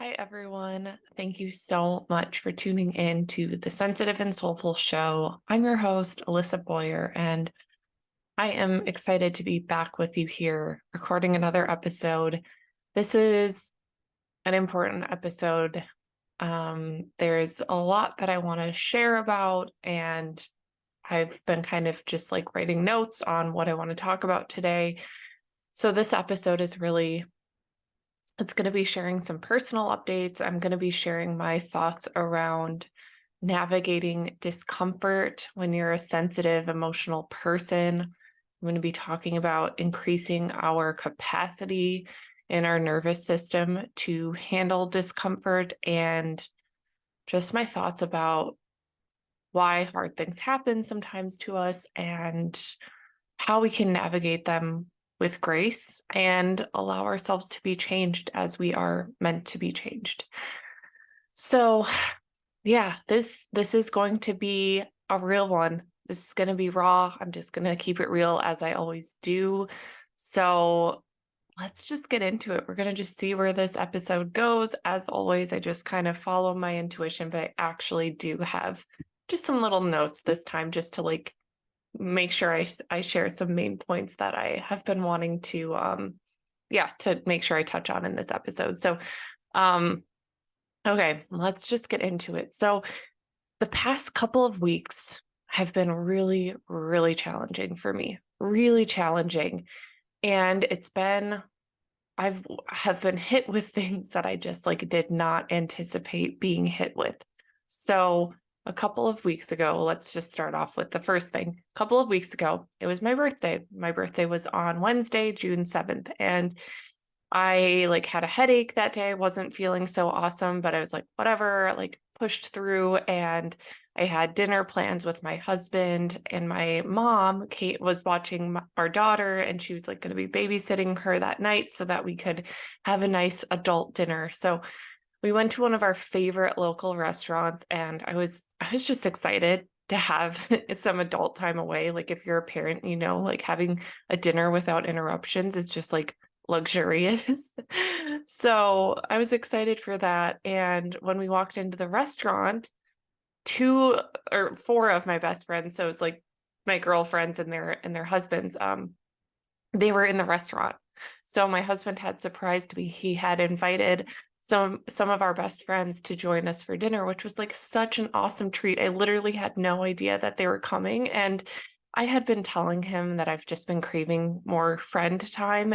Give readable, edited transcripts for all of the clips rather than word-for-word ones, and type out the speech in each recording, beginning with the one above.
Hi, everyone. Thank you so much for tuning in to the Sensitive and Soulful Show. I'm your host, Alyssa Boyer, and I am excited to be back with you here recording another episode. This is an important episode. There's a lot that I want to share about, and I've been kind of just like writing notes on what I want to talk about today. So this episode is really it's going to be sharing some personal updates. I'm going to be sharing my thoughts around navigating discomfort when you're a sensitive, emotional person. I'm going to be talking about increasing our capacity in our nervous system to handle discomfort and just my thoughts about why hard things happen sometimes to us and how we can navigate them with grace and allow ourselves to be changed as we are meant to be changed. So, yeah, this is going to be a real one. This is going to be raw. I'm just going to keep it real as I always do. So, let's just get into it. We're going to just see where this episode goes. As always, I just kind of follow my intuition, but I actually do have just some little notes this time just to like make sure I share some main points that I have been wanting to to make sure I touch on in this episode. So okay, let's just get into it. So the past couple of weeks have been really, really challenging for me. Really challenging. And have been hit with things that I just like did not anticipate being hit with. So a couple of weeks ago, let's just start off with the first thing. A couple of weeks ago, it was my birthday. My birthday was on Wednesday, June 7th, and I like had a headache that day. I wasn't feeling so awesome, but I was like, whatever, like pushed through. And I had dinner plans with my husband, and my mom, Kate, was watching our daughter, and she was like going to be babysitting her that night so that we could have a nice adult dinner. So we went to one of our favorite local restaurants, and I was just excited to have some adult time away. Like if you're a parent, you know, like having a dinner without interruptions is just like luxurious. So I was excited for that. And when we walked into the restaurant, two or four of my best friends, so it was like my girlfriends and their husbands, they were in the restaurant. So my husband had surprised me. He had invited some of our best friends to join us for dinner, which was like such an awesome treat. I literally had no idea that they were coming. And I had been telling him that I've just been craving more friend time.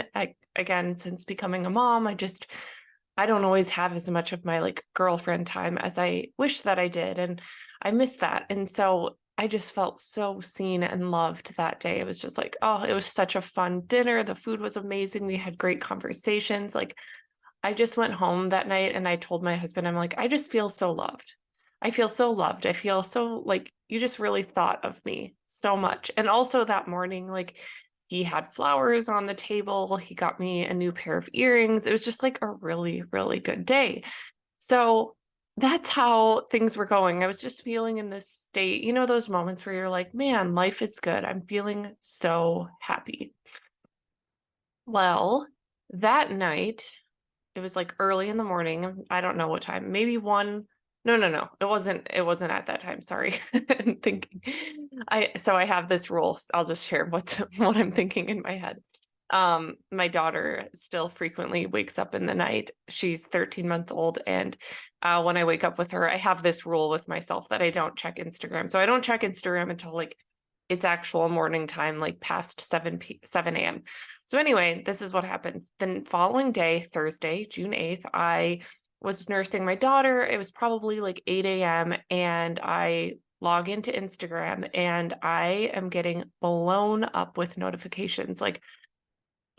Again, since becoming a mom, I don't always have as much of my like girlfriend time as I wish that I did. And I miss that. And so I just felt so seen and loved that day. It was just like, oh, it was such a fun dinner. The food was amazing. We had great conversations. Like, I just went home that night and I told my husband, I'm like, I just feel so loved. I feel so loved. I feel so like you just really thought of me so much. And also that morning, like, he had flowers on the table. He got me a new pair of earrings. It was just like a really, really good day. So that's how things were going. I was just feeling in this state, you know, those moments where you're like, man, life is good. I'm feeling so happy. Well, that night, it was like early in the morning. I don't know what time, maybe one. No, no, no. It wasn't at that time. Sorry. I'm thinking. So I have this rule. I'll just share what I'm thinking in my head. My daughter still frequently wakes up in the night. She's 13 months old. And when I wake up with her, I have this rule with myself that I don't check Instagram. So I don't check Instagram until like it's actual morning time, like past 7 a.m. So anyway, this is what happened. The following day, Thursday, June 8th, I was nursing my daughter. It was probably like 8 a.m. and I log into Instagram and I am getting blown up with notifications, like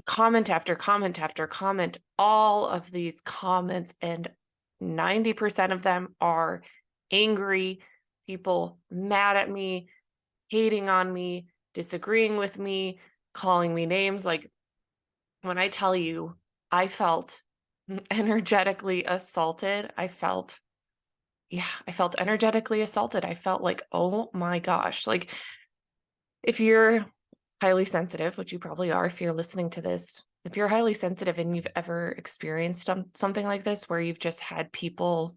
comment after comment after comment, all of these comments, and 90% of them are angry people, mad at me, hating on me, disagreeing with me, calling me names. Like when I tell you, I felt energetically assaulted. I felt energetically assaulted. I felt like, oh my gosh, like if you're highly sensitive, which you probably are if you're listening to this, if you're highly sensitive and you've ever experienced something like this, where you've just had people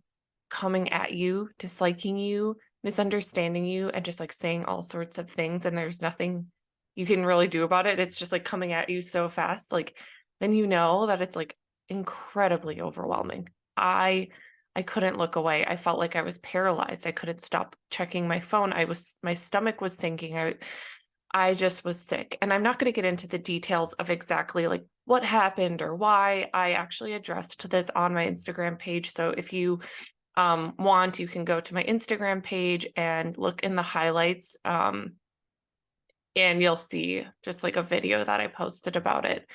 coming at you, disliking you, misunderstanding you, and just like saying all sorts of things, and there's nothing you can really do about it. It's just like coming at you so fast, like, then you know that it's like incredibly overwhelming. I couldn't look away. I felt like I was paralyzed. I couldn't stop checking my phone. My stomach was sinking. I just was sick. And I'm not going to get into the details of exactly like what happened or why. I actually addressed this on my Instagram page. So if you want, you can go to my Instagram page and look in the highlights. And you'll see just like a video that I posted about it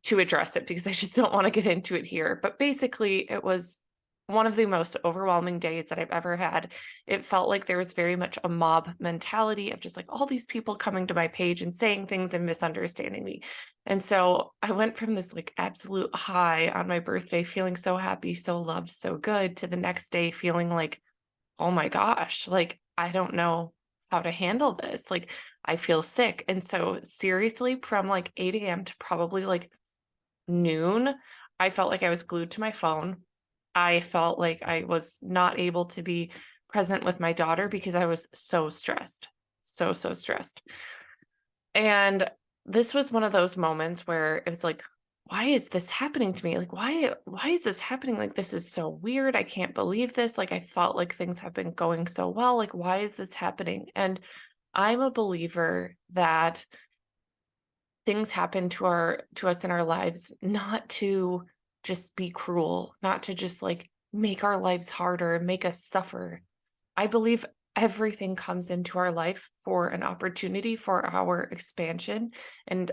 to address it, because I just don't want to get into it here. But basically, it was one of the most overwhelming days that I've ever had. It felt like there was very much a mob mentality of just like all these people coming to my page and saying things and misunderstanding me. And so I went from this like absolute high on my birthday, feeling so happy, so loved, so good, to the next day feeling like, oh my gosh, like I don't know how to handle this. Like I feel sick. And so seriously, from like 8 a.m. to probably like noon, I felt like I was glued to my phone. I felt like I was not able to be present with my daughter because I was so stressed, so stressed. And this was one of those moments where it was like, why is this happening to me? Like, why is this happening? Like, this is so weird. I can't believe this. Like, I felt like things have been going so well. Like, why is this happening? And I'm a believer that things happen to us in our lives not to just be cruel, not to just like make our lives harder and make us suffer. I believe everything comes into our life for an opportunity for our expansion, and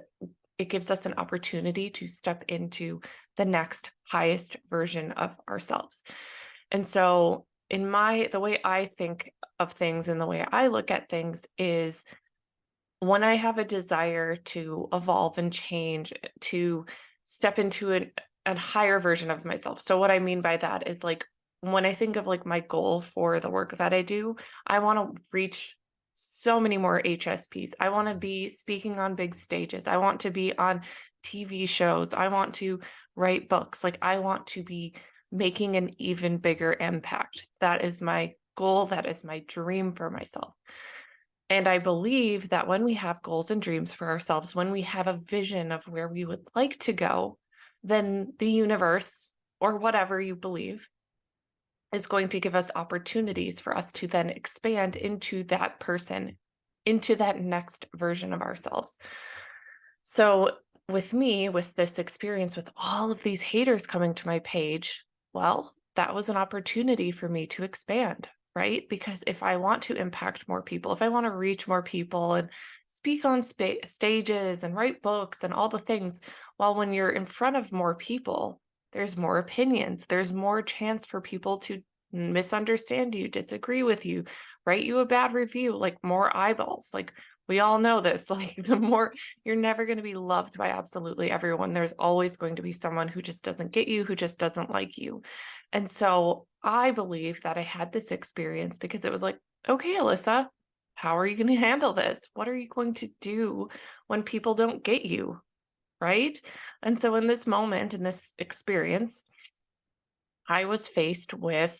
it gives us an opportunity to step into the next highest version of ourselves. And so the way I think of things and the way I look at things is, when I have a desire to evolve and change, to step into a higher version of myself. So what I mean by that is like, when I think of like my goal for the work that I do, I want to reach so many more HSPs. I want to be speaking on big stages. I want to be on TV shows. I want to write books. Like I want to be making an even bigger impact. That is my goal. That is my dream for myself. And I believe that when we have goals and dreams for ourselves, when we have a vision of where we would like to go, then the universe, or whatever you believe, is going to give us opportunities for us to then expand into that person, into that next version of ourselves. So with me, with this experience, with all of these haters coming to my page, well, that was an opportunity for me to expand, right? Because if I want to impact more people, if I want to reach more people and speak on stages and write books and all the things, well, when you're in front of more people, there's more opinions, there's more chance for people to misunderstand you, disagree with you, write you a bad review, like more eyeballs. Like we all know this, like the more, you're never going to be loved by absolutely everyone. There's always going to be someone who just doesn't get you, who just doesn't like you. And so I believe that I had this experience because it was like, okay, Alyssa, how are you going to handle this? What are you going to do when people don't get you? Right. And so in this moment, in this experience, I was faced with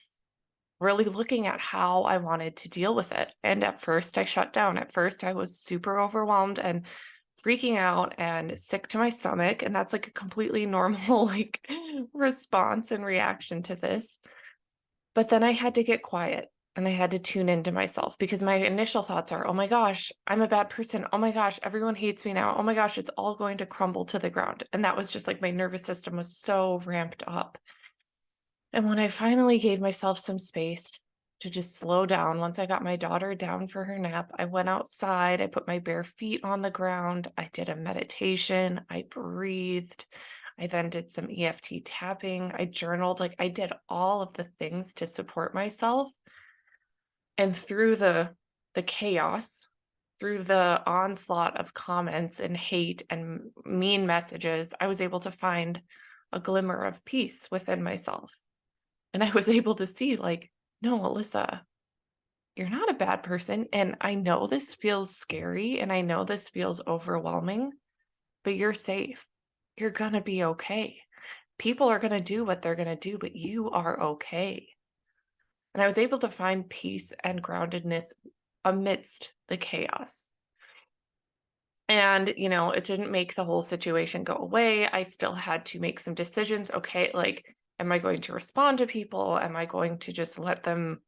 really looking at how I wanted to deal with it. And at first I shut down. At first I was super overwhelmed and freaking out and sick to my stomach. And that's like a completely normal like response and reaction to this. But then I had to get quiet and I had to tune into myself, because my initial thoughts are, oh my gosh, I'm a bad person. Oh my gosh, everyone hates me now. Oh my gosh, it's all going to crumble to the ground. And that was just like, my nervous system was so ramped up. And when I finally gave myself some space to just slow down, once I got my daughter down for her nap, I went outside, I put my bare feet on the ground, I did a meditation, I breathed, I then did some EFT tapping, I journaled, like I did all of the things to support myself. And through the chaos, through the onslaught of comments and hate and mean messages, I was able to find a glimmer of peace within myself. And I was able to see like, no, Alyssa, you're not a bad person. And I know this feels scary and I know this feels overwhelming, but you're safe. you're going to be okay. People are going to do what they're going to do, but you are okay. And I was able to find peace and groundedness amidst the chaos. And, it didn't make the whole situation go away. I still had to make some decisions. Okay, like, am I going to respond to people? Am I going to just let them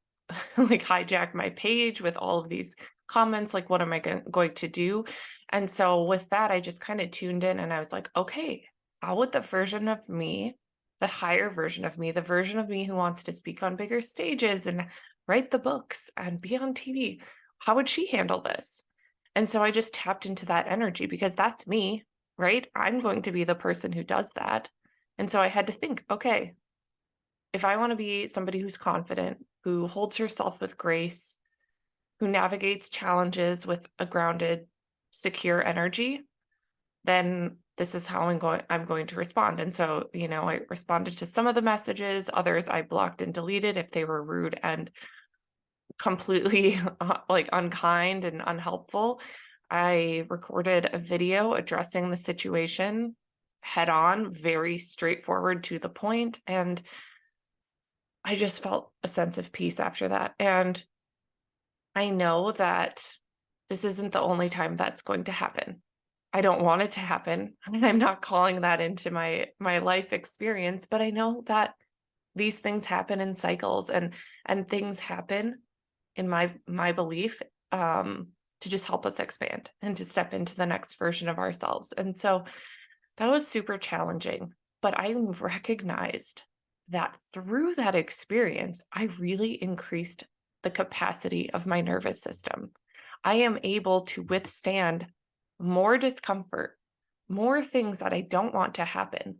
like hijack my page with all of these comments? Like, what am I going to do? And so with that, I just kind of tuned in and I was like, okay, how would the version of me, the higher version of me, the version of me who wants to speak on bigger stages and write the books and be on TV, how would she handle this? And so I just tapped into that energy because that's me, right? I'm going to be the person who does that. And so I had to think, okay, if I want to be somebody who's confident, who holds herself with grace, who navigates challenges with a grounded, secure energy, then this is how I'm going to respond. And so, I responded to some of the messages, others I blocked and deleted if they were rude and completely like unkind and unhelpful. I recorded a video addressing the situation head on, very straightforward to the point, and I just felt a sense of peace after that. And I know that this isn't the only time that's going to happen. I don't want it to happen. I'm not calling that into my life experience, but I know that these things happen in cycles and things happen in my belief, to just help us expand and to step into the next version of ourselves. And so that was super challenging, but I recognized that through that experience, I really increased the capacity of my nervous system. I am able to withstand more discomfort, more things that I don't want to happen.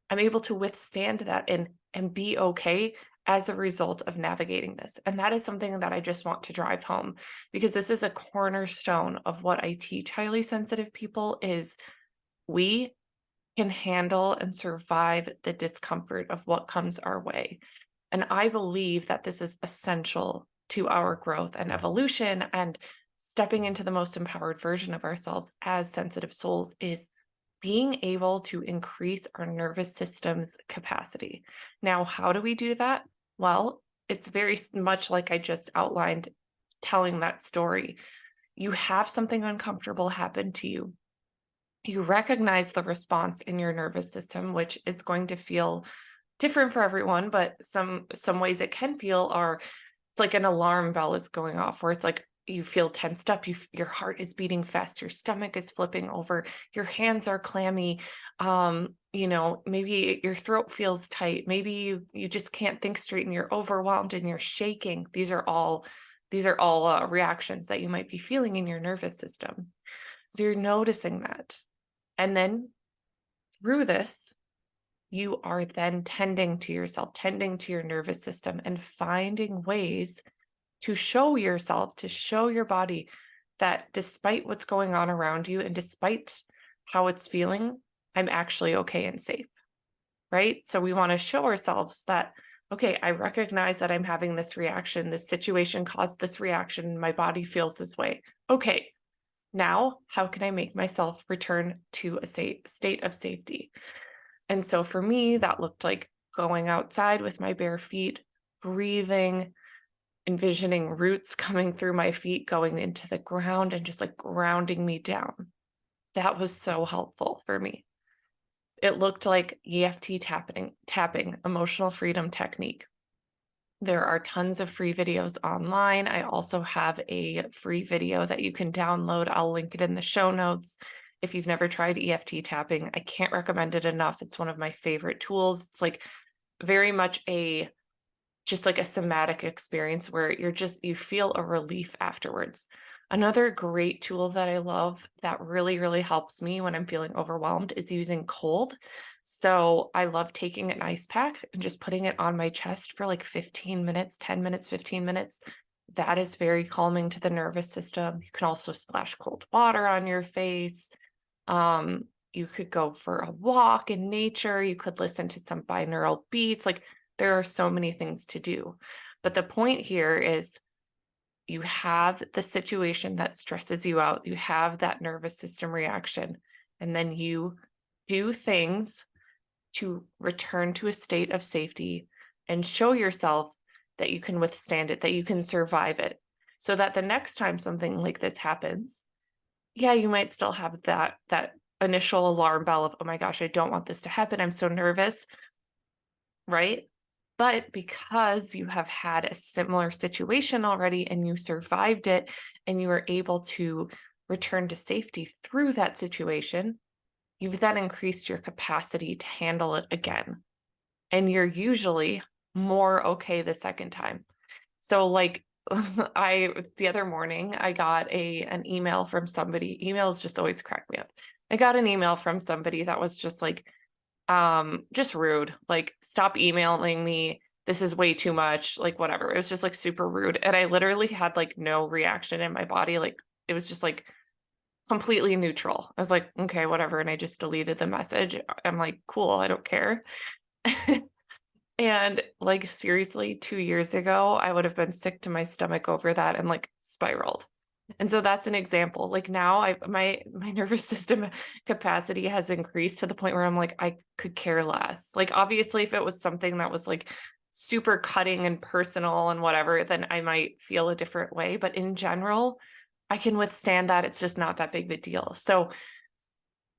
I'm able to withstand that and be okay as a result of navigating this. And that is something that I just want to drive home, because this is a cornerstone of what I teach highly sensitive people is we can handle and survive the discomfort of what comes our way. And I believe that this is essential to our growth and evolution, and stepping into the most empowered version of ourselves as sensitive souls is being able to increase our nervous system's capacity. Now, how do we do that? Well, it's very much like I just outlined, telling that story. You have something uncomfortable happen to you. You recognize the response in your nervous system, which is going to feel different for everyone, but some ways it can feel are, it's like an alarm bell is going off, where it's like you feel tensed up, your heart is beating fast, your stomach is flipping over, your hands are clammy, maybe your throat feels tight, maybe you just can't think straight and you're overwhelmed and you're shaking. These are all reactions that you might be feeling in your nervous system. So you're noticing that. And then through this, you are then tending to yourself, tending to your nervous system, and finding ways to show yourself, to show your body that despite what's going on around you and despite how it's feeling, I'm actually okay and safe, right? So we want to show ourselves that, okay, I recognize that I'm having this reaction. This situation caused this reaction. My body feels this way. Okay, now how can I make myself return to a state of safety? And so for me, that looked like going outside with my bare feet, breathing, envisioning roots coming through my feet, going into the ground and just like grounding me down. That was so helpful for me. It looked like EFT tapping, emotional freedom technique. There are tons of free videos online. I also have a free video that you can download. I'll link it in the show notes. If you've never tried EFT tapping, I can't recommend it enough. It's one of my favorite tools. It's like very much just like a somatic experience where you feel a relief afterwards. Another great tool that I love that really, really helps me when I'm feeling overwhelmed is using cold. So I love taking an ice pack and just putting it on my chest for like 15 minutes, 10 minutes, 15 minutes. That is very calming to the nervous system. You can also splash cold water on your face. You could go for a walk in nature. You could listen to some binaural beats. Like, there are so many things to do. But the point here is you have the situation that stresses you out. You have that nervous system reaction, and then you Do things to return to a state of safety and show yourself that you can withstand it, that you can survive it, so that the next time something like this happens, yeah, you might still have that initial alarm bell of, oh my gosh, I don't want this to happen. I'm so nervous, right? But because you have had a similar situation already and you survived it and you were able to return to safety through that situation, you've then increased your capacity to handle it again. And you're usually more okay the second time. So like the other morning I got an email from somebody. Emails just always crack me up. I got an email from somebody that was just rude. Like, stop emailing me. This is way too much. Like, whatever. It was just like super rude. And I literally had like no reaction in my body. Like, it was just like completely neutral. I was like, okay, whatever. And I just deleted the message. I'm like, cool, I don't care. And like, seriously, 2 years ago, I would have been sick to my stomach over that and like spiraled. And so that's an example. Like now my nervous system capacity has increased to the point where I'm like, I could care less. Like, obviously, if it was something that was like super cutting and personal and whatever, then I might feel a different way. But in general, I can withstand that. It's just not that big of a deal. So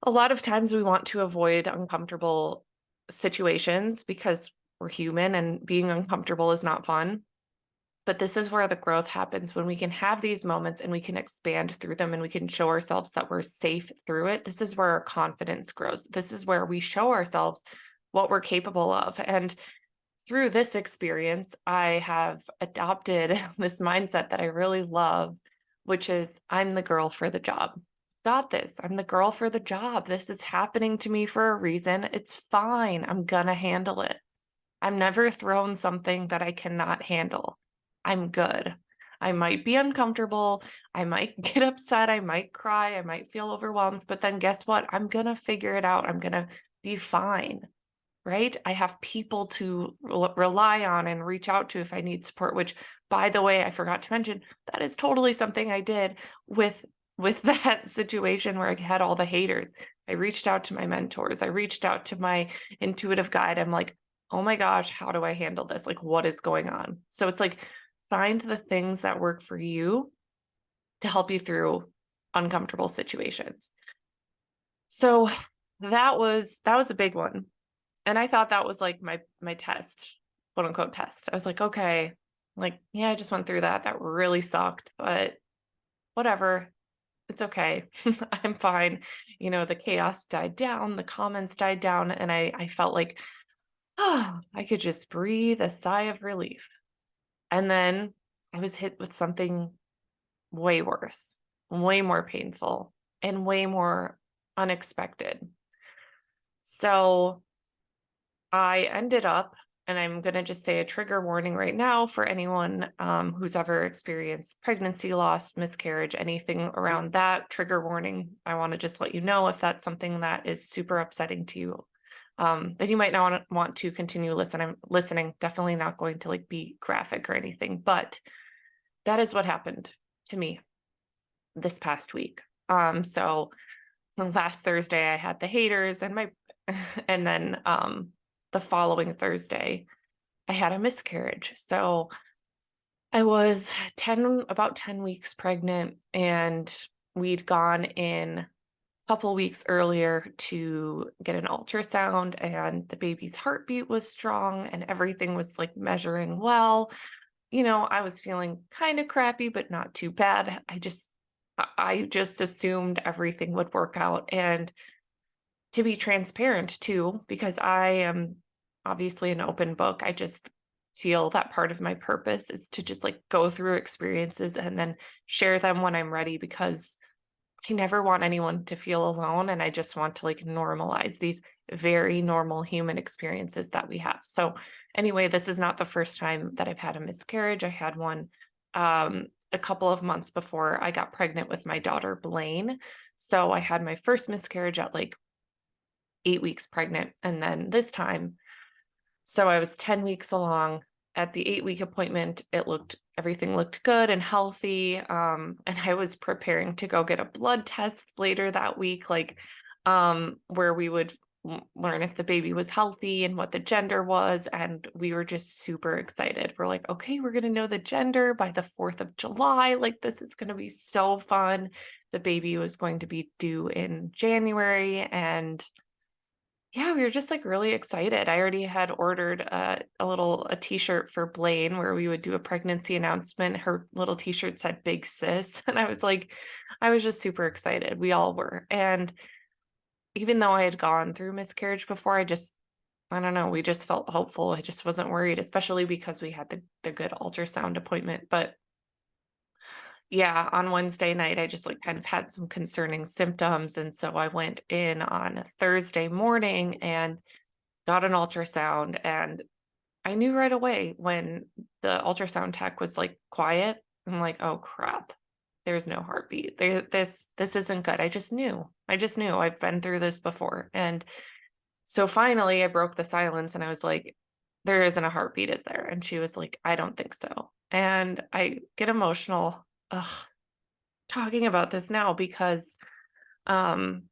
a lot of times we want to avoid uncomfortable situations because we're human and being uncomfortable is not fun. But this is where the growth happens, when we can have these moments and we can expand through them and we can show ourselves that we're safe through it. This is where our confidence grows. This is where we show ourselves what we're capable of. And through this experience, I have adopted this mindset that I really love, which is, I'm the girl for the job. Got this. I'm the girl for the job. This is happening to me for a reason. It's fine. I'm gonna handle it. I'm never thrown something that I cannot handle. I'm good. I might be uncomfortable. I might get upset. I might cry. I might feel overwhelmed. But then guess what? I'm going to figure it out. I'm going to be fine, right? I have people to rely on and reach out to if I need support, which, by the way, I forgot to mention, that is totally something I did with that situation where I had all the haters. I reached out to my mentors. I reached out to my intuitive guide. I'm like, oh my gosh, how do I handle this? Like, what is going on? So it's like, find the things that work for you to help you through uncomfortable situations. So that was a big one. And I thought that was like my test, quote unquote test. I was like, okay, like, yeah, I just went through that. That really sucked, but whatever. It's okay. I'm fine. You know, the chaos died down, the comments died down, and I felt like, oh, I could just breathe a sigh of relief. And then I was hit with something way worse, way more painful, and way more unexpected. So I ended up, and I'm going to just say a trigger warning right now for anyone who's ever experienced pregnancy loss, miscarriage, anything around that. Trigger warning. I want to just let you know if that's something that is super upsetting to you. Then you might not want to continue listening. Definitely not going to like be graphic or anything, but that is what happened to me this past week. So last Thursday I had the haters and then the following Thursday I had a miscarriage. So I was about 10 weeks pregnant, and we'd gone in couple weeks earlier to get an ultrasound, and the baby's heartbeat was strong and everything was like measuring well. You know, I was feeling kind of crappy, but not too bad. I just assumed everything would work out. And to be transparent too, because I am obviously an open book, I just feel that part of my purpose is to just like go through experiences and then share them when I'm ready, because I never want anyone to feel alone. And I just want to like normalize these very normal human experiences that we have. So anyway, this is not the first time that I've had a miscarriage. I had one a couple of months before I got pregnant with my daughter, Blaine. So I had my first miscarriage at like 8 weeks pregnant. And then this time, so I was 10 weeks along. At the 8-week appointment, everything looked good and healthy. And I was preparing to go get a blood test later that week, like where we would learn if the baby was healthy and what the gender was. And we were just super excited. We're like, okay, we're going to know the gender by the 4th of July. Like, this is going to be so fun. The baby was going to be due in January. And yeah, we were just like really excited. I already had ordered a t-shirt for Blaine where we would do a pregnancy announcement. Her little t-shirt said big sis. And I was just super excited. We all were. And even though I had gone through miscarriage before, I don't know, we just felt hopeful. I just wasn't worried, especially because we had the good ultrasound appointment. But yeah, on Wednesday night, I just like kind of had some concerning symptoms. And so I went in on Thursday morning and got an ultrasound. And I knew right away when the ultrasound tech was like quiet. I'm like, oh crap, there's no heartbeat. This isn't good. I just knew. I've been through this before. And so finally I broke the silence and I was like, there isn't a heartbeat, is there? And she was like, I don't think so. And I get emotional talking about this now because um,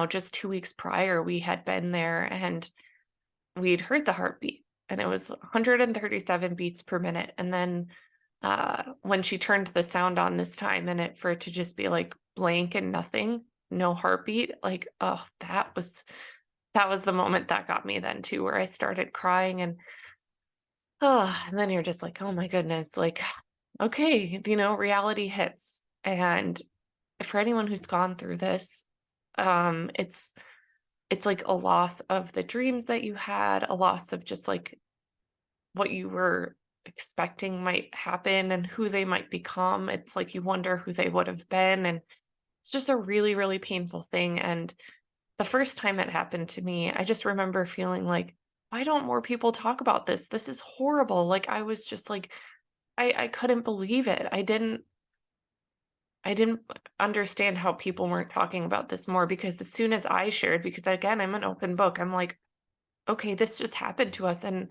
just 2 weeks prior we had been there and we'd heard the heartbeat and it was 137 beats per minute. And then when she turned the sound on this time and for it to just be like blank and nothing, no heartbeat, like, oh, that was the moment that got me then too, where I started crying and then you're just like, oh my goodness, like, okay, reality hits. And for anyone who's gone through this, it's like a loss of the dreams that you had, a loss of just like what you were expecting might happen and who they might become. It's like you wonder who they would have been. And it's just a really, really painful thing. And the first time it happened to me, I just remember feeling like, why don't more people talk about this? This is horrible. Like I was just like, I couldn't believe it. I didn't understand how people weren't talking about this more because as soon as I shared, because again, I'm an open book, I'm like, okay, this just happened to us. And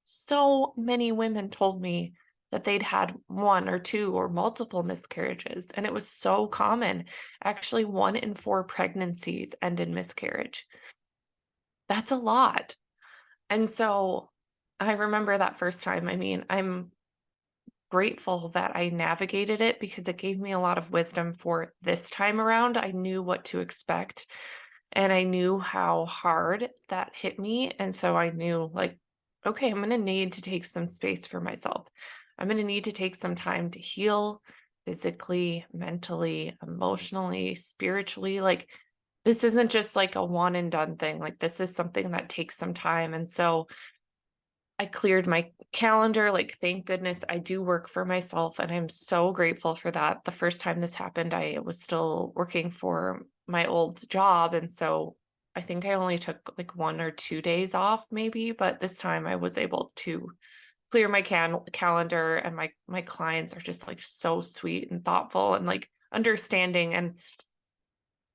so many women told me that they'd had one or two or multiple miscarriages. And it was so common. Actually, 1 in 4 pregnancies end in miscarriage. That's a lot. And so I remember that first time. I mean, I'm grateful that I navigated it because it gave me a lot of wisdom for this time around. I knew what to expect and I knew how hard that hit me. And so I knew, like, okay, I'm going to need to take some space for myself. I'm going to need to take some time to heal physically, mentally, emotionally, spiritually. Like, this isn't just like a one and done thing. Like, this is something that takes some time. And so I cleared my calendar. Like, thank goodness I do work for myself. And I'm so grateful for that. The first time this happened, I was still working for my old job. And so I think I only took like 1 or 2 days off, maybe. But this time I was able to clear my calendar. And my clients are just like so sweet and thoughtful and like understanding. And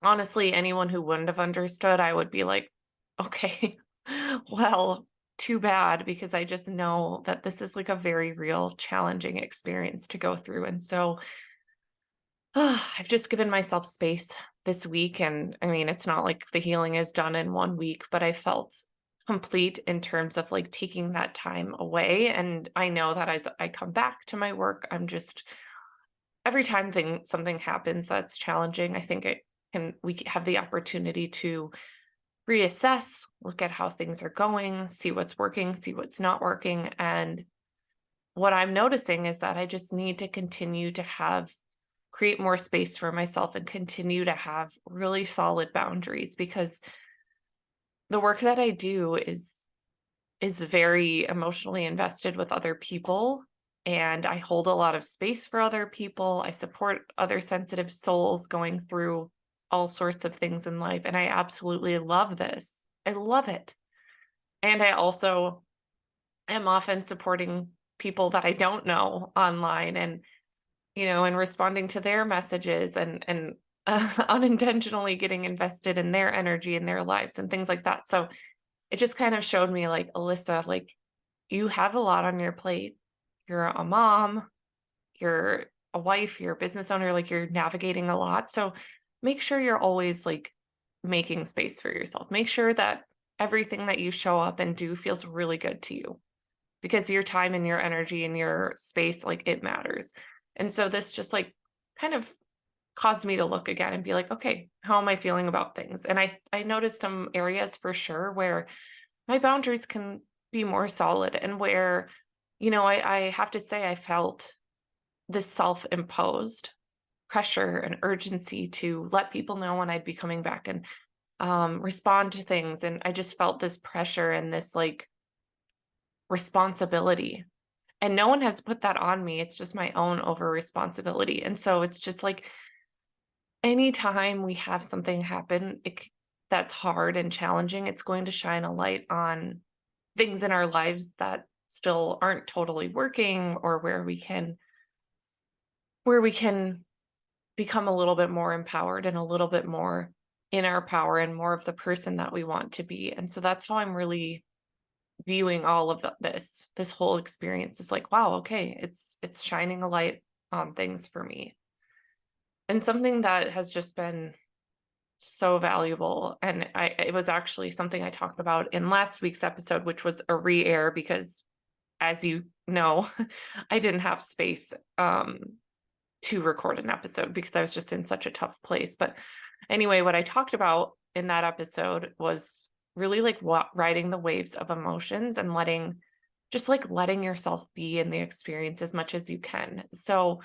honestly, anyone who wouldn't have understood, I would be like, okay, well, too bad, because I just know that this is like a very real, challenging experience to go through. And so I've just given myself space this week. And I mean, it's not like the healing is done in 1 week, but I felt complete in terms of like taking that time away. And I know that as I come back to my work, I'm just every time something happens that's challenging, I think we have the opportunity to reassess, look at how things are going, see what's working, see what's not working. And what I'm noticing is that I just need to continue to create more space for myself and continue to have really solid boundaries, because the work that I do is very emotionally invested with other people. And I hold a lot of space for other people. I support other sensitive souls going through all sorts of things in life. And I absolutely love this. I love it. And I also am often supporting people that I don't know online and responding to their messages and unintentionally getting invested in their energy and their lives and things like that. So it just kind of showed me like, Alyssa, like you have a lot on your plate. You're a mom, you're a wife, you're a business owner, like you're navigating a lot. So make sure you're always like making space for yourself. Make sure that everything that you show up and do feels really good to you, because your time and your energy and your space, like, it matters. And so this just like kind of caused me to look again and be like, okay, how am I feeling about things? And I noticed some areas for sure where my boundaries can be more solid, and where, I have to say I felt this self-imposed pressure and urgency to let people know when I'd be coming back and respond to things. And I just felt this pressure and this like responsibility. And no one has put that on me. It's just my own over responsibility. And so it's just like anytime we have something happen that's hard and challenging, it's going to shine a light on things in our lives that still aren't totally working, or where we can become a little bit more empowered and a little bit more in our power and more of the person that we want to be. And so that's how I'm really viewing all of this whole experience. Is like, wow, okay, it's shining a light on things for me. And something that has just been so valuable, and it was actually something I talked about in last week's episode, which was a re-air, because as you know, I didn't have space to record an episode because I was just in such a tough place. But anyway, what I talked about in that episode was really like riding the waves of emotions and letting yourself be in the experience as much as you can. So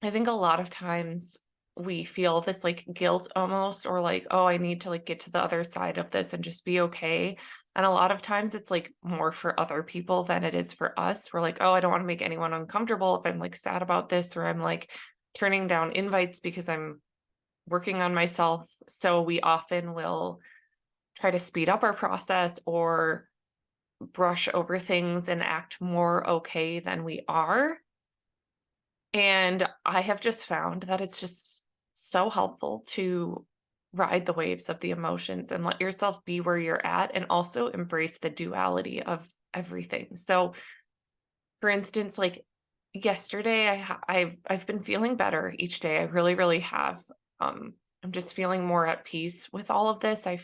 I think a lot of times we feel this like guilt almost, or like, oh, I need to like get to the other side of this and just be okay. And a lot of times it's like more for other people than it is for us. We're like, oh, I don't want to make anyone uncomfortable if I'm like sad about this, or I'm like turning down invites because I'm working on myself. So we often will try to speed up our process or brush over things and act more okay than we are. And I have just found that it's just so helpful to ride the waves of the emotions and let yourself be where you're at, and also embrace the duality of everything. So, for instance, like yesterday, I've been feeling better each day. I really, really have. I'm just feeling more at peace with all of this. I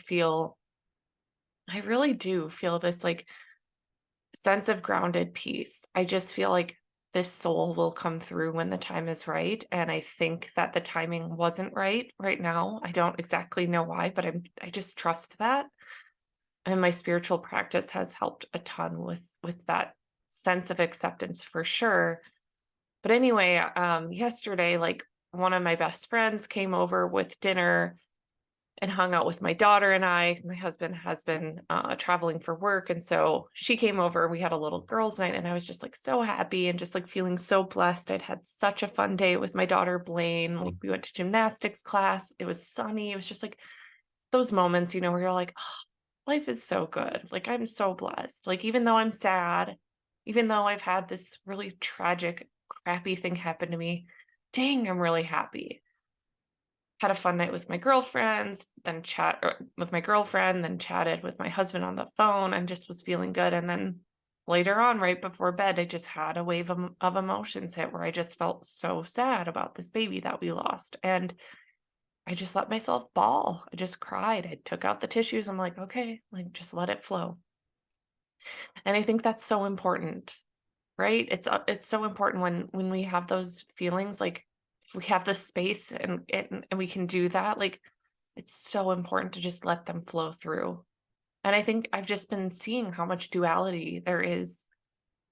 really do feel this like sense of grounded peace. I just feel like this soul will come through when the time is right. And I think that the timing wasn't right now. I don't exactly know why, but I just trust that. And my spiritual practice has helped a ton with that sense of acceptance for sure. But anyway, yesterday, like one of my best friends came over with dinner and hung out with my daughter and I. My husband has been traveling for work. And so she came over, we had a little girls' night, and I was just like so happy and just like feeling so blessed. I'd had such a fun day with my daughter, Blaine. Like we went to gymnastics class. It was sunny. It was just like those moments, where you're like, oh, life is so good. Like I'm so blessed. Like even though I'm sad, even though I've had this really tragic, crappy thing happen to me, dang, I'm really happy. Had a fun night with my girlfriends, then chatted with my husband on the phone, and just was feeling good. And then later on, right before bed, I just had a wave of emotions hit, where I just felt so sad about this baby that we lost. And I just let myself bawl. I just cried. I took out the tissues. I'm like, okay, like just let it flow. And I think that's so important, right? It's so important when we have those feelings, like if we have the space and we can do that, like it's so important to just let them flow through. And I think I've just been seeing how much duality there is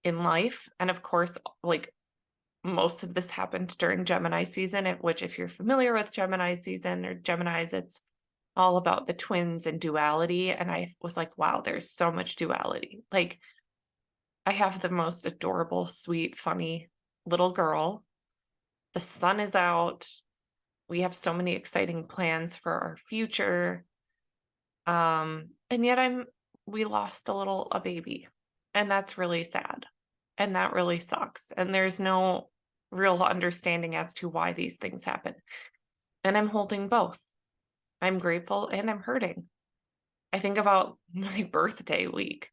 in life. And of course, like most of this happened during Gemini season, which if you're familiar with Gemini season or Geminis, it's all about the twins and duality. And I was like, wow, there's so much duality. Like I have the most adorable, sweet, funny little girl. The sun is out. We have so many exciting plans for our future. And yet we lost a baby. And that's really sad. And that really sucks. And there's no real understanding as to why these things happen. And I'm holding both. I'm grateful and I'm hurting. I think about my birthday week.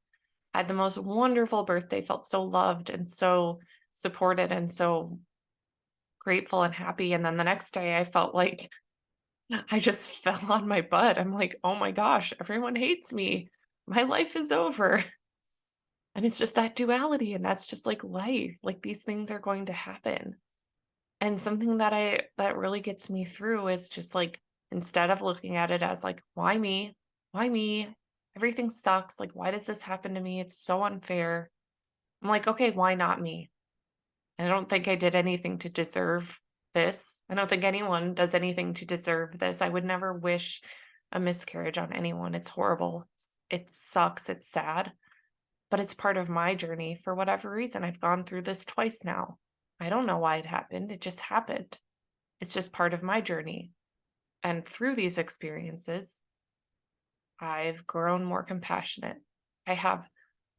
I had the most wonderful birthday, felt so loved and so supported and so grateful and happy. And then the next day I felt like I just fell on my butt. I'm like, oh my gosh, everyone hates me. My life is over. And it's just that duality. And that's just like life. Like these things are going to happen. And something that really gets me through is just like, instead of looking at it as like, why me? Why me? Everything sucks. Like, why does this happen to me? It's so unfair. I'm like, okay, why not me? And I don't think I did anything to deserve this. I don't think anyone does anything to deserve this. I would never wish a miscarriage on anyone. It's horrible. It sucks. It's sad, but it's part of my journey for whatever reason. I've gone through this twice now. I don't know why it happened. It just happened. It's just part of my journey. And through these experiences, I've grown more compassionate. I have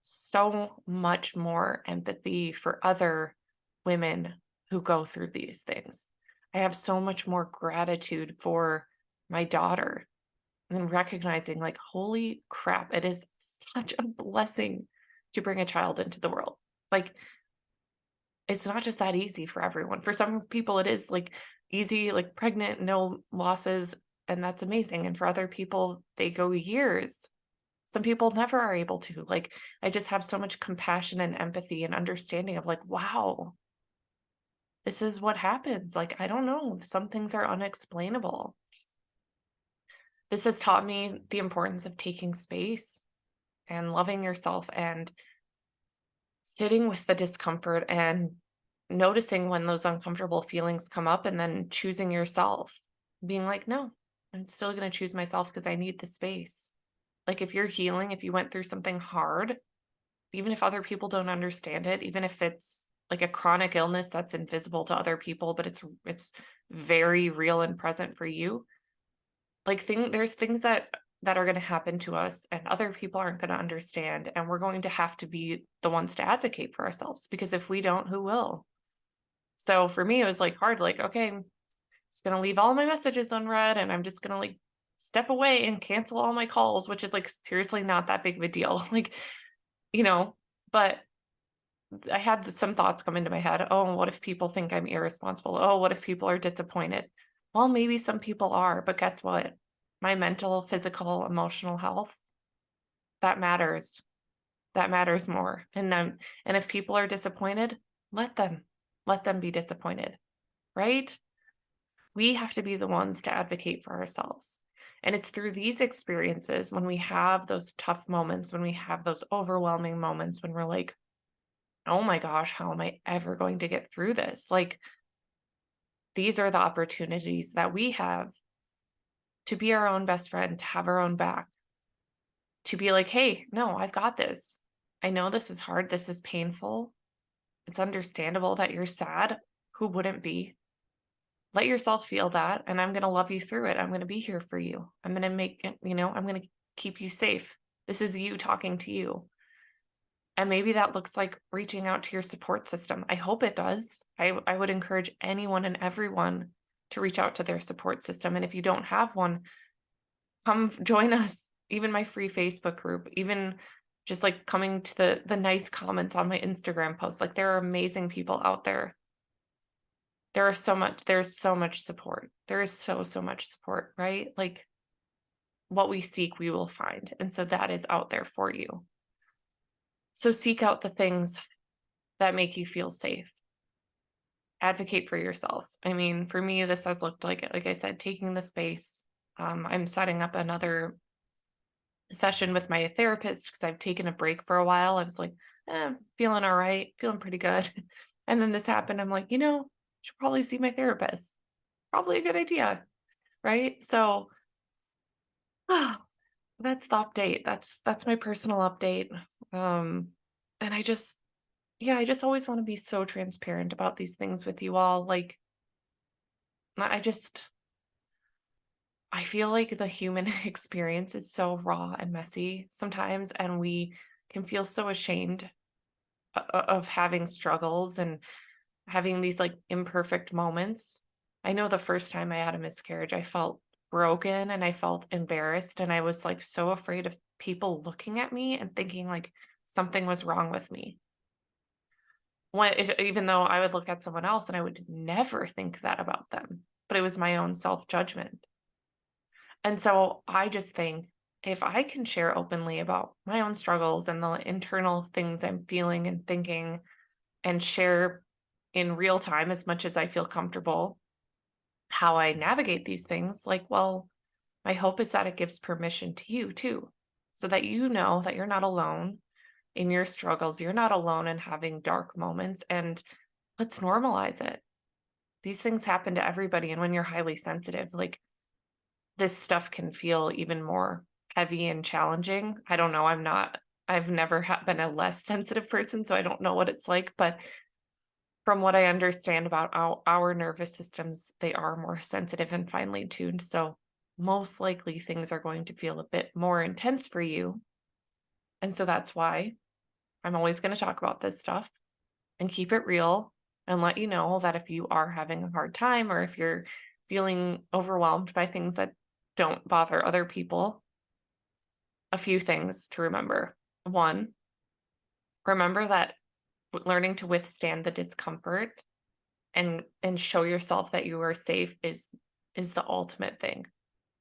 so much more empathy for other women who go through these things. I have so much more gratitude for my daughter and recognizing, like, holy crap, it is such a blessing to bring a child into the world. Like, it's not just that easy for everyone. For some people, it is like easy, like pregnant, no losses, and that's amazing. And for other people, they go years. Some people never are able to. Like, I just have so much compassion and empathy and understanding of like, wow, this is what happens. Like, I don't know. Some things are unexplainable. This has taught me the importance of taking space and loving yourself and sitting with the discomfort and noticing when those uncomfortable feelings come up and then choosing yourself, being like, no, I'm still going to choose myself because I need the space. Like if you're healing, if you went through something hard, even if other people don't understand it, even if it's like a chronic illness that's invisible to other people, but it's very real and present for you. Like there's things that are going to happen to us and other people aren't going to understand, and we're going to have to be the ones to advocate for ourselves, because if we don't, who will? So for me, it was like hard, like, okay, I'm just going to leave all my messages unread and I'm just going to like step away and cancel all my calls, which is like seriously not that big of a deal. Like, you know, but I had some thoughts come into my head. Oh, what if people think I'm irresponsible? Oh, what if people are disappointed? Well, maybe some people are, but guess what? My mental, physical, emotional health, that matters. That matters more. And if people are disappointed, let them be disappointed, right? We have to be the ones to advocate for ourselves. And it's through these experiences, when we have those tough moments, when we have those overwhelming moments, when we're like, oh my gosh, how am I ever going to get through this? Like, these are the opportunities that we have to be our own best friend, to have our own back, to be like, hey, no, I've got this. I know this is hard. This is painful. It's understandable that you're sad. Who wouldn't be? Let yourself feel that. And I'm going to love you through it. I'm going to be here for you. I'm going to make it, I'm going to keep you safe. This is you talking to you. And maybe that looks like reaching out to your support system. I hope it does. I would encourage anyone and everyone to reach out to their support system. And if you don't have one, come join us. Even my free Facebook group, even just like coming to the nice comments on my Instagram posts. Like, there are amazing people out there. There's so much support. There is so much support, right? Like, what we seek, we will find. And so that is out there for you. So seek out the things that make you feel safe. Advocate for yourself. I mean, for me, this has looked like I said, taking the space. I'm setting up another session with my therapist because I've taken a break for a while. I was like, feeling all right, feeling pretty good. And then this happened. I'm like, should probably see my therapist. Probably a good idea. Right. So that's the update. That's my personal update. And I just always want to be so transparent about these things with you all. Like, I feel like the human experience is so raw and messy sometimes, and we can feel so ashamed of having struggles and having these like imperfect moments. I know the first time I had a miscarriage, I felt broken and I felt embarrassed, and I was like so afraid of people looking at me and thinking like something was wrong with me. Even though I would look at someone else and I would never think that about them, but it was my own self-judgment. And so I just think if I can share openly about my own struggles and the internal things I'm feeling and thinking and share in real time as much as I feel comfortable how I navigate these things, like, well, my hope is that it gives permission to you too, so that you know that you're not alone in your struggles. You're not alone in having dark moments, and let's normalize it. These things happen to everybody. And when you're highly sensitive, like this stuff can feel even more heavy and challenging. I don't know. I've never been a less sensitive person, so I don't know what it's like. But from what I understand about our nervous systems, they are more sensitive and finely tuned. So most likely things are going to feel a bit more intense for you. And so that's why I'm always going to talk about this stuff and keep it real and let you know that if you are having a hard time or if you're feeling overwhelmed by things that don't bother other people, a few things to remember. One, remember that learning to withstand the discomfort and show yourself that you are safe is the ultimate thing.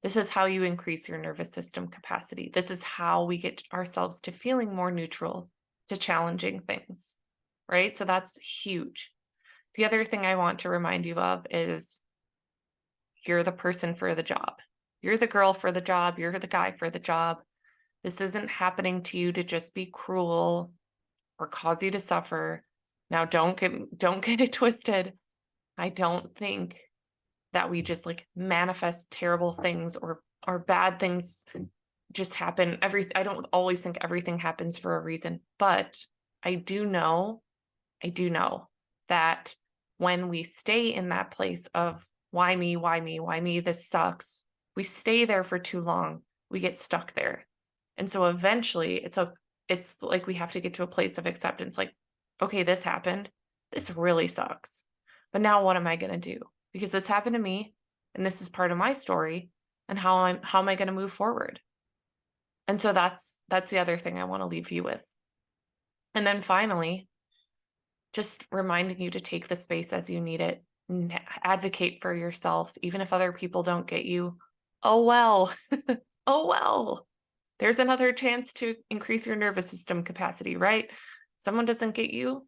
This is how you increase your nervous system capacity. This is how we get ourselves to feeling more neutral to challenging things, right? So that's huge. The other thing I want to remind you of is you're the person for the job. You're the girl for the job. You're the guy for the job. This isn't happening to you to just be cruel or cause you to suffer. Now, don't get it twisted. I don't think that we just like manifest terrible things or bad things just happen. I don't always think everything happens for a reason, but I do know that when we stay in that place of why me, why me, why me, this sucks, we stay there for too long, we get stuck there. And so eventually it's like we have to get to a place of acceptance, like, okay, this happened. This really sucks. But now what am I going to do? Because this happened to me and this is part of my story, and how am I going to move forward? And so that's the other thing I want to leave you with. And then finally, just reminding you to take the space as you need it, advocate for yourself, even if other people don't get you. Oh, well, oh, well, there's another chance to increase your nervous system capacity, right? Someone doesn't get you,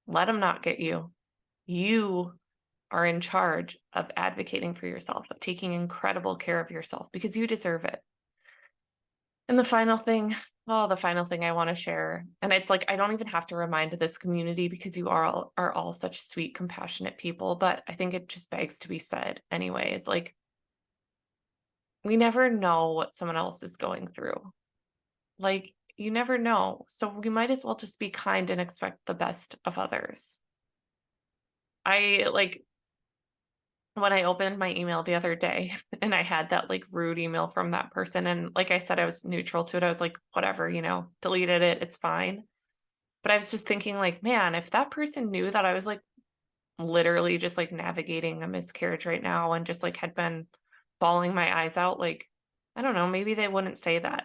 let them not get you. You are in charge of advocating for yourself, of taking incredible care of yourself because you deserve it. And the final thing I want to share, and it's like I don't even have to remind this community because you are all such sweet, compassionate people, but I think it just begs to be said anyways. Like, we never know what someone else is going through. Like, you never know. So we might as well just be kind and expect the best of others. I like when I opened my email the other day and I had that like rude email from that person. And like I said, I was neutral to it. I was like, whatever, deleted it. It's fine. But I was just thinking, like, man, if that person knew that I was like literally just like navigating a miscarriage right now and just like had been bawling my eyes out, like, I don't know, maybe they wouldn't say that.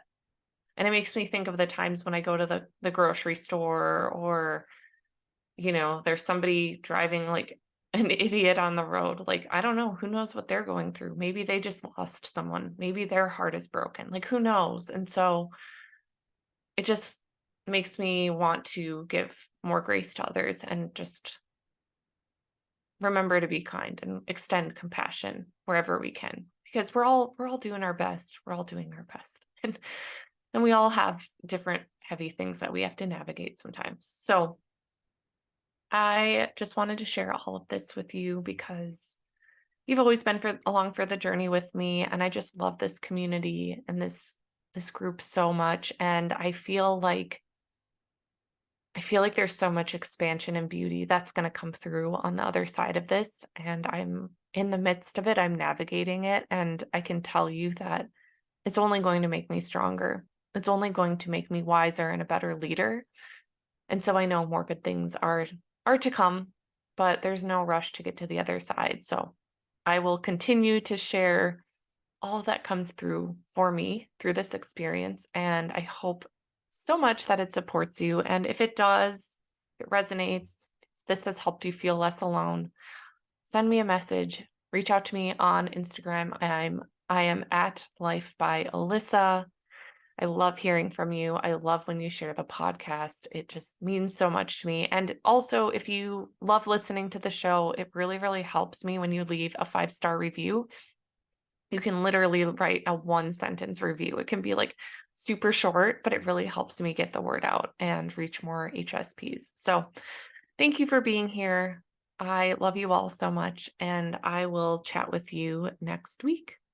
And it makes me think of the times when I go to the grocery store or, there's somebody driving like an idiot on the road. Like, I don't know, who knows what they're going through. Maybe they just lost someone. Maybe their heart is broken. Like, who knows? And so it just makes me want to give more grace to others and just remember to be kind and extend compassion wherever we can, because we're all doing our best. We're all doing our best. And we all have different heavy things that we have to navigate sometimes. So I just wanted to share all of this with you because you've always been along for the journey with me. And I just love this community and this group so much. And I feel like there's so much expansion and beauty that's going to come through on the other side of this. And I'm in the midst of it. I'm navigating it. And I can tell you that it's only going to make me stronger. It's only going to make me wiser and a better leader. And so I know more good things are to come, but there's no rush to get to the other side. So I will continue to share all that comes through for me through this experience. And I hope so much that it supports you. And if it does, if it resonates, if this has helped you feel less alone, send me a message, reach out to me on Instagram. I'm I am at Life by Alyssa. I love hearing from you. I love when you share the podcast. It just means so much to me. And also, if you love listening to the show, it really, really helps me when you leave a 5-star review. You can literally write a 1-sentence review. It can be like super short, but it really helps me get the word out and reach more HSPs. So thank you for being here. I love you all so much, and I will chat with you next week.